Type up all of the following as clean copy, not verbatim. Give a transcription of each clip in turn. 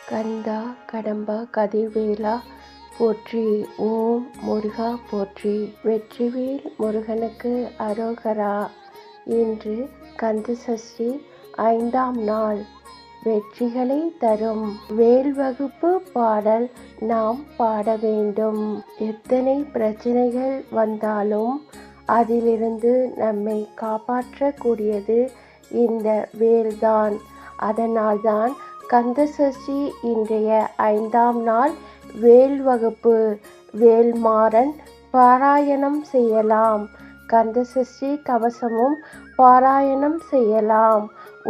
கந்தா கடம்பா கதிர்வேலா போற்றி. ஓம் முருகா போற்றி. வெற்றிவேல் முருகனுக்கு அரோகரா. இன்று கந்தசஷ்டி 5ஆம் நாள். வெற்றிகளை தரும் வேல் வகுப்பு பாடல் நாம் பாட வேண்டும். எத்தனை பிரச்சனைகள் வந்தாலும் அதிலிருந்து நம்மை காப்பாற்றக்கூடியது இந்த வேல்தான். அதனால்தான் கந்தசஷ்டி இன்றைய 5ஆம் நாள் வேல் வகுப்பு. வேல்மாறன் பாராயணம் செய்யலாம். கந்தசஷ்டி கவசமும் பாராயணம் செய்யலாம்.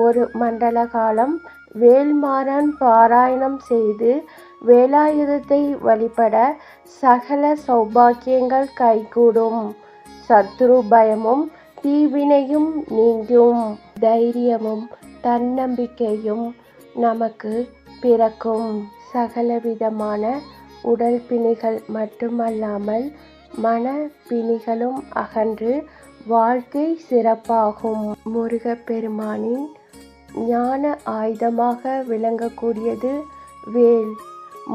ஒரு மண்டல காலம் வேல்மாறன் பாராயணம் செய்து வேலாயுதத்தை வழிபட சகல சௌபாக்கியங்கள் கைகூடும். சத்ரு பயமும் தீவினையும் நீங்கும். தைரியமும் தன்னம்பிக்கையும் நமக்கு பிறக்கும். சகலவிதமான உடல் பிணிகள் மட்டுமல்லாமல் மன பிணிகளும் அகன்று வாழ்க்கை சிறப்பாகும். முருகப்பெருமானின் ஞான ஆயுதமாக விளங்கக்கூடியது வேல்.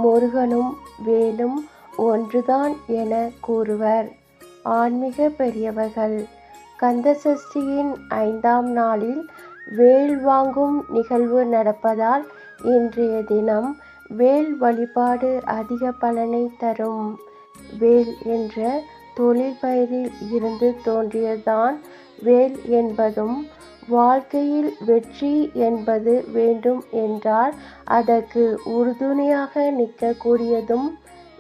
முருகனும் வேலும் ஒன்றுதான் என கூறுவர் ஆன்மீக பெரியவர்கள். கந்தசஷ்டியின் 5ஆம் நாளில் வேல் வாங்கும் நிகழ்வு நடப்பதால் இன்றைய தினம் வேல் வழிபாடு அதிக பலனை தரும். வேல் என்ற தொழில் பெயரில் இருந்து தோன்றியதான் வேல் என்பதும், வாழ்க்கையில் வெற்றி என்பது வேண்டும் என்றால் அதற்கு உறுதுணையாக நிற்கக்கூடியதும்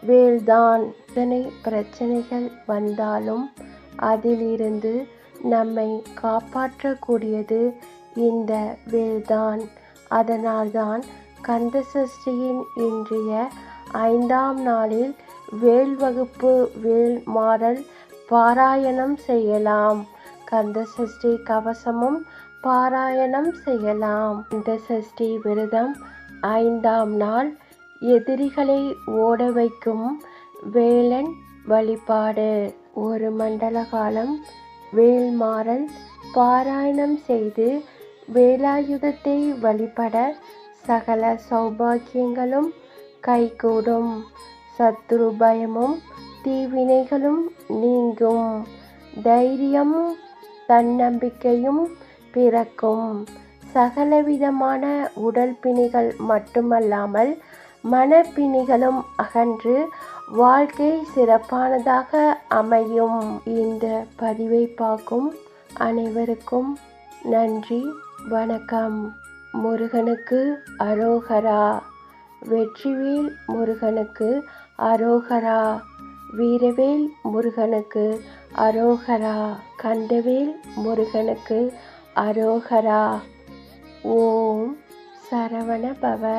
வேல்தான். எத்தனை பிரச்சனைகள் வந்தாலும் அதிலிருந்து நம்மை காப்பாற்றக்கூடியது இந்த வேல்தான். அதனால்தான் கந்தசஷ்டியின் இன்றைய 5ஆம் நாளில் வேல் வகுப்பு வேல்மாறல் பாராயணம் செய்யலாம். கந்தசஷ்டி கவசமும் பாராயணம் செய்யலாம். கந்தசஷ்டி விரதம் 5ஆம் நாள் எதிரிகளை ஓட வைக்கும் வேலன் வழிபாடு. ஒரு மண்டல காலம் வேல்மாறல் பாராயணம் செய்து வேலாயுதத்தை வழிபட சகல சௌபாக்கியங்களும் கைகூடும். சத்ரு பயமும் தீவினைகளும் நீங்கும். தைரியமும் தன்னம்பிக்கையும் பிறக்கும். சகலவிதமான உடல் பிணிகள் மட்டுமல்லாமல் மனப்பிணிகளும் அகன்று வாழ்க்கை சிறப்பானதாக அமையும். இந்த பதிவை பார்க்கும் அனைவருக்கும் நன்றி, வணக்கம். முருகனுக்கு அரோகரா. வெற்றிவேல் முருகனுக்கு அரோகரா. வீரவேல் முருகனுக்கு அரோகரா. கந்தவேல் முருகனுக்கு அரோகரா. ஓம் சரவண பவ.